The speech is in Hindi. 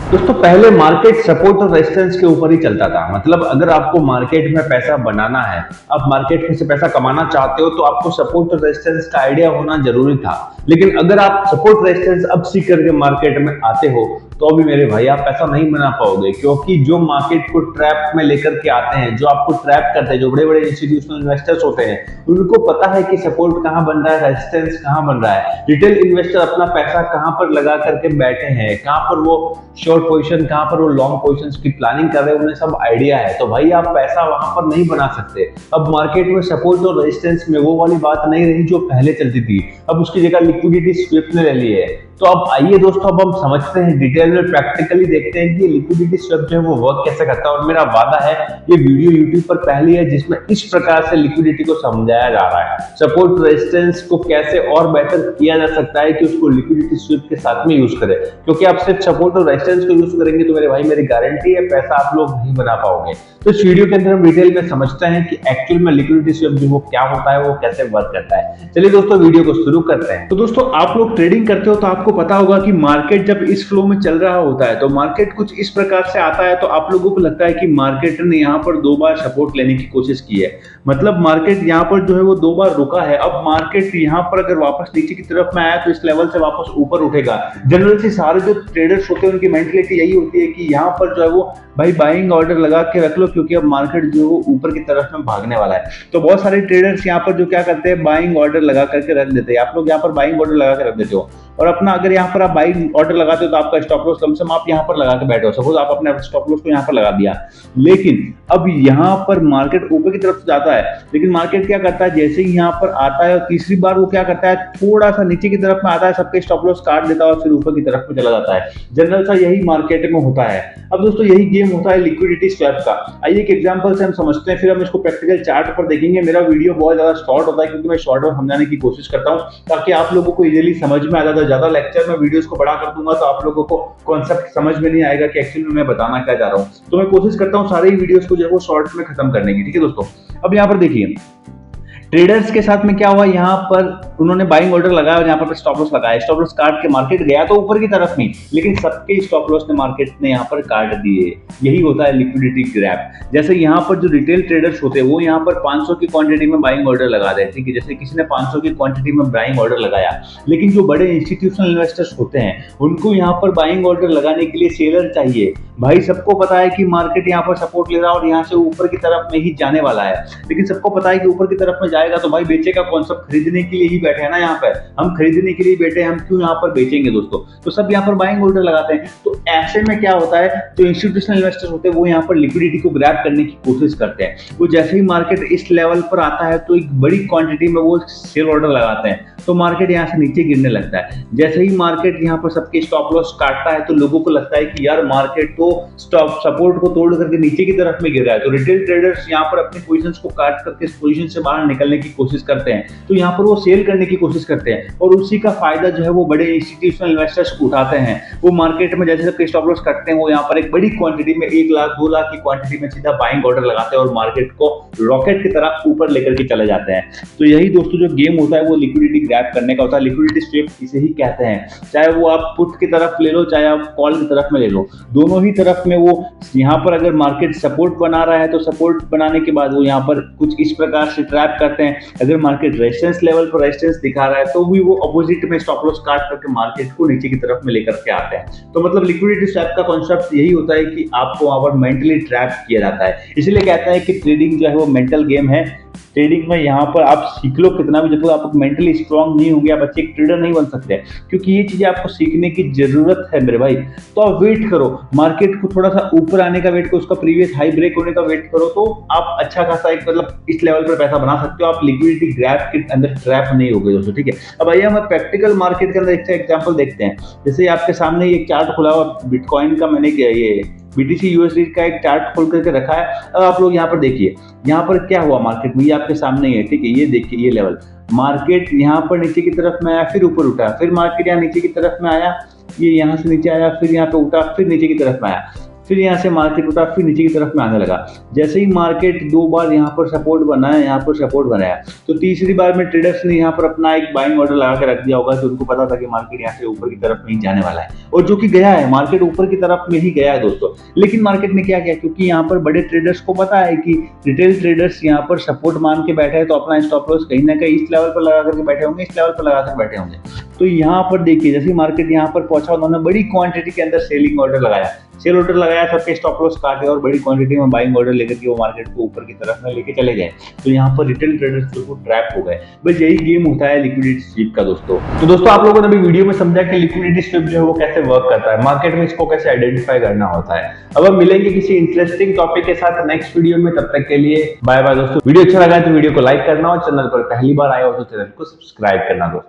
दोस्तों पहले मार्केट सपोर्ट और रेजिस्टेंस के ऊपर ही चलता था। मतलब अगर आपको मार्केट में पैसा बनाना है, आप मार्केट में से पैसा कमाना चाहते हो, तो आपको सपोर्ट और रेजिस्टेंस का आइडिया होना जरूरी था। लेकिन अगर आप सपोर्ट रेजिस्टेंस अब सीख करके मार्केट में आते हो, तो अभी मेरे भाई आप पैसा नहीं बना पाओगे, क्योंकि जो मार्केट को ट्रैप में लेकर के आते हैं, जो आपको ट्रैप करते हैं, जो बड़े बड़े इंस्टीट्यूशनल इन्वेस्टर्स होते हैं, उनको पता है कि सपोर्ट कहाँ बन रहा है, रेजिस्टेंस कहाँ बन रहा है। रिटेल इन्वेस्टर अपना पैसा कहाँ पर लगा करके बैठे हैं, कहाँ पर वो शॉर्ट पोजीशन, कहाँ पर वो लॉन्ग पोजीशंस की प्लानिंग कर रहे हैं, उन्हें सब आइडिया है। तो भाई आप पैसा वहां पर नहीं बना सकते। अब मार्केट में सपोर्ट और रेजिस्टेंस में वो वाली बात नहीं रही जो पहले चलती थी। अब उसकी जगह लिक्विडिटी स्विफ्ट ने ले ली है। तो अब आइए दोस्तों, अब हम समझते हैं, डिटेल में प्रैक्टिकली देखते हैं कि ये लिक्विडिटी स्वैप जो है वो वर्क कैसे करता है। और मेरा वादा है ये वीडियो यूट्यूब पर पहली है जिसमें इस प्रकार से लिक्विडिटी को समझाया जा रहा है, सपोर्ट रेजिस्टेंस को कैसे और बेहतर किया जा सकता है कि उसको लिक्विडिटी स्वैप के साथ में यूज करें। क्योंकि आप सिर्फ सपोर्ट और रेजिस्टेंस को यूज करेंगे तो मेरे भाई मेरी गारंटी है पैसा आप लोग नहीं बना पाओगे। तो इस वीडियो के अंदर हम डिटेल में समझते हैं कि एक्चुअल में लिक्विडिटी स्वैप जो वो क्या होता है, वो कैसे वर्क करता है। चलिए दोस्तों वीडियो को शुरू करते हैं। तो दोस्तों आप लोग ट्रेडिंग करते हो तो आपको पता होगा कि मार्केट जब इस फ्लो में चल रहा होता है तो मार्केट कुछ इस प्रकार से आता है, तो आप लोगों को लगता है कि मार्केट ने यहाँ पर 2 बार सपोर्ट लेने की कोशिश की है। मतलब मार्केट यहाँ पर जो है वो 2 बार रुका है। अब मार्केट यहाँ पर अगर वापस नीचे की तरफ में आया तो इस लेवल से वापस ऊपर उठेगा। जनरल से सारे जो ट्रेडर्स होते हैं उनकी मेंटलिटी यही होती है कि यहाँ पर जो है वो भाई बाइंग ऑर्डर लगा के रख लो, क्योंकि अब मार्केट जो है वो ऊपर की तरफ में भागने वाला है। तो बहुत सारे ट्रेडर्स यहाँ पर जो क्या करते हैं, बाइंग ऑर्डर लगा करके रख देते हैं। आप लोग यहाँ पर बाइंग ऑर्डर लगा के रख देते हो, और अपना अगर यहाँ पर आप बाइंग ऑर्डर लगाते हो तो आपका स्टॉप लॉस कम से कम आप यहाँ पर लगा के बैठे हो। सपोज आप अपने स्टॉप लॉस को यहाँ पर लगा दिया, लेकिन अब यहाँ पर मार्केट ऊपर की तरफ जाता है, लेकिन मार्केट क्या करता है, जैसे ही यहाँ पर आता है और तीसरी बार वो क्या करता है, थोड़ा सा नीचे की तरफ में आता है, सबके स्टॉप लॉस काट देता है और फिर ऊपर की तरफ में चला जाता है। जनरल सा यही मार्केट में होता है। अब दोस्तों यही गेम होता है लिक्विडिटी स्वैप का। आइए एक एग्जांपल से हम समझते हैं, फिर हम इसको प्रैक्टिकल चार्ट पर देखेंगे। मेरा वीडियो बहुत ज्यादा शॉर्ट होता है क्योंकि मैं शॉर्ट में समझाने की कोशिश करता हूँ ताकि आप लोगों को इजीली समझ में आ जाता है। ज्यादा लेक्चर में वीडियोस को बड़ा कर दूंगा तो आप लोगों को कॉन्सेप्ट समझ में नहीं आएगा कि एक्चुअली में मैं बताना क्या चाह रहा हूँ। तो मैं कोशिश करता हूँ सारे ही वीडियोस को जो है वो शॉर्ट में खत्म करने की। ठीक है दोस्तों, अब यहाँ पर देखिए ट्रेडर्स के साथ में क्या हुआ, यहाँ पर उन्होंने बाइंग ऑर्डर लगाया और यहाँ पर स्टॉप लॉस लगाया। स्टॉप लॉस काट के मार्केट गया तो ऊपर की तरफ में, लेकिन सबके स्टॉप लॉस ने मार्केट ने यहाँ पर काट दिए। यही होता है लिक्विडिटी ग्रैप। जैसे यहाँ पर जो रिटेल ट्रेडर्स होते हैं वो यहाँ पर 500 की क्वांटिटी में बाइंग ऑर्डर लगा रहे हैं। ठीक है, जैसे किसी ने 500 की क्वांटिटी में बाइंग ऑर्डर लगाया, लेकिन जो बड़े इंस्टीट्यूशनल इन्वेस्टर्स होते हैं उनको यहाँ पर बाइंग ऑर्डर लगाने के लिए सेलर चाहिए। भाई सबको पता है कि मार्केट यहाँ पर सपोर्ट ले रहा है और यहाँ से ऊपर की तरफ में ही जाने वाला है, लेकिन सबको पता है कि ऊपर की तरफ में जाएगा तो भाई बेचेगा कौन? सब खरीदने के लिए ही बैठे हैं ना। यहाँ पर हम खरीदने के लिए बैठे हैं, हम क्यों यहाँ पर बेचेंगे दोस्तों? तो सब यहाँ पर बाइंग ऑर्डर लगाते हैं। तो ऐसे में क्या होता है, जो इंस्टीट्यूशनल इन्वेस्टर्स होते हैं वो यहाँ पर लिक्विडिटी को ग्रैब करने की कोशिश करते हैं। वो जैसे ही मार्केट इस लेवल पर आता है तो एक बड़ी क्वांटिटी में वो सेल ऑर्डर लगाते हैं, तो मार्केट यहाँ से नीचे गिरने लगता है। जैसे ही मार्केट यहाँ पर सबके स्टॉप लॉस काटता है तो लोगों को लगता है कि यार मार्केट तो स्टॉप सपोर्ट को तोड़ करके नीचे की तरफ में गिर रहा है। तो रिटेल ट्रेडर्स यहाँ पर अपनी पोजीशंस को काट करके इस पोजीशन से बाहर निकलने की कोशिश करते हैं, तो यहाँ पर वो सेल करने की कोशिश करते हैं और उसी का फायदा जो है वो बड़े इंस्टीट्यूशनल इन्वेस्टर्स उठाते हैं। वो मार्केट में जैसे सबके स्टॉप लॉस काटते हैं, वो यहाँ पर एक बड़ी क्वांटिटी में 1 लाख 2 लाख की क्वांटिटी में सीधा बाइंग ऑर्डर लगाते हैं और मार्केट को रॉकेट की तरह ऊपर लेकर के चले जाते हैं। तो यही दोस्तों जो गेम होता है वो लिक्विडिटी ग्रैब करने का होता है। लिक्विडिटी स्वैप इसे ही कहते हैं। चाहे वो आप पुट की तरफ ले लो, चाहे आप कॉल की तरफ में ले लो, दोनों ही तरफ में वो यहाँ पर अगर मार्केट सपोर्ट बना रहा है तो सपोर्ट बनाने के बाद वो यहाँ पर कुछ इस प्रकार से ट्रैप करते हैं। अगर मार्केट रेजिस्टेंस लेवल पर रेजिस्टेंस दिखा रहा है तो भी वो अपोजिट में स्टॉप लॉस काट करके मार्केट को नीचे की तरफ में लेकर के आते हैं। तो मतलब लिक्विडिटी स्वैप का कॉन्सेप्ट यही होता है कि आपको वहां पर मेंटली ट्रैप किया जाता है। इसलिए कहते हैं कि ट्रेडिंग जो है वो मेंटल गेम है। ट्रेडिंग में यहाँ पर आप सीख लो कितना भी, जब तक आप मेंटली स्ट्रांग नहीं होंगे आप अच्छे ट्रेडर नहीं बन सकते, क्योंकि ये चीजें आपको सीखने की जरूरत है मेरे भाई। तो आप वेट करो, मार्केट को थोड़ा सा ऊपर आने का वेट करो, उसका प्रीवियस हाई ब्रेक होने का वेट करो, तो आप अच्छा खासा एक मतलब इस लेवल पर पैसा बना सकते हो। आप लिक्विडिटी ग्रैब के अंदर ट्रैप नहीं होगे दोस्तों। ठीक है, अब आइए हम प्रैक्टिकल मार्केट के अंदर एक एग्जाम्पल देखते हैं। जैसे आपके सामने एक चार्ट खुला हुआ बिटकॉइन का, मैंने किया ये BTC USD का एक चार्ट खोल करके रखा है। अब आप लोग यहाँ पर देखिए, यहाँ पर क्या हुआ मार्केट में, ये आपके सामने ही है। ठीक है, ये देखिए ये लेवल, मार्केट यहाँ पर नीचे की तरफ में आया, फिर ऊपर उठा, फिर मार्केट यहाँ नीचे की तरफ में आया, ये यहाँ से नीचे आया, फिर यहाँ पे उठा, फिर नीचे की तरफ में आया। फिर यहाँ से मार्केट उठा, फिर नीचे की तरफ में आने लगा। जैसे ही मार्केट 2 बार यहाँ पर सपोर्ट बनाया, यहाँ पर सपोर्ट बनाया, तो तीसरी बार में ट्रेडर्स ने यहाँ पर अपना एक बाइंग ऑर्डर लगा के रख दिया होगा कि उनको पता था कि मार्केट यहाँ से ऊपर की तरफ में ही जाने वाला है, और जो कि गया है, मार्केट ऊपर की तरफ में ही गया है दोस्तों। लेकिन मार्केट ने क्या किया, क्योंकि यहाँ पर बड़े ट्रेडर्स को पता है कि रिटेल ट्रेडर्स यहाँ पर सपोर्ट मान के बैठे हैं, तो अपना स्टॉप लॉस कहीं ना कहीं इस लेवल पर लगा करके बैठे होंगे, इस लेवल पर लगा कर बैठे होंगे। तो यहाँ पर देखिए, जैसे मार्केट यहाँ पर पहुंचा, उन्होंने बड़ी क्वांटिटी के अंदर सेलिंग ऑर्डर लगाया, सेल ऑर्डर लगाया, सबके स्टॉप लॉस काटे और बड़ी क्वांटिटी में बाइंग ऑर्डर लेकर के वो मार्केट को ऊपर की तरफ में लेके चले गए। तो यहाँ पर रिटेल ट्रेडर्स बिल्कुल ट्रैप हो गए। बस यही गेम होता है लिक्विडिटी स्वीप का दोस्तों। तो दोस्तों आप लोगों ने अभी वीडियो में समझा कि लिक्विडिटी स्वीप जो है वो कैसे वर्क करता है, मार्केट में इसको कैसे आइडेंटिफाई करना होता है। अब हम मिलेंगे किसी इंटरेस्टिंग टॉपिक के साथ नेक्स्ट वीडियो में, तब तक के लिए बाय बाय दोस्तों। वीडियो अच्छा लगा तो वीडियो को लाइक करना और चैनल पर पहली बार आए हो तो चैनल को सब्सक्राइब करना दोस्तों।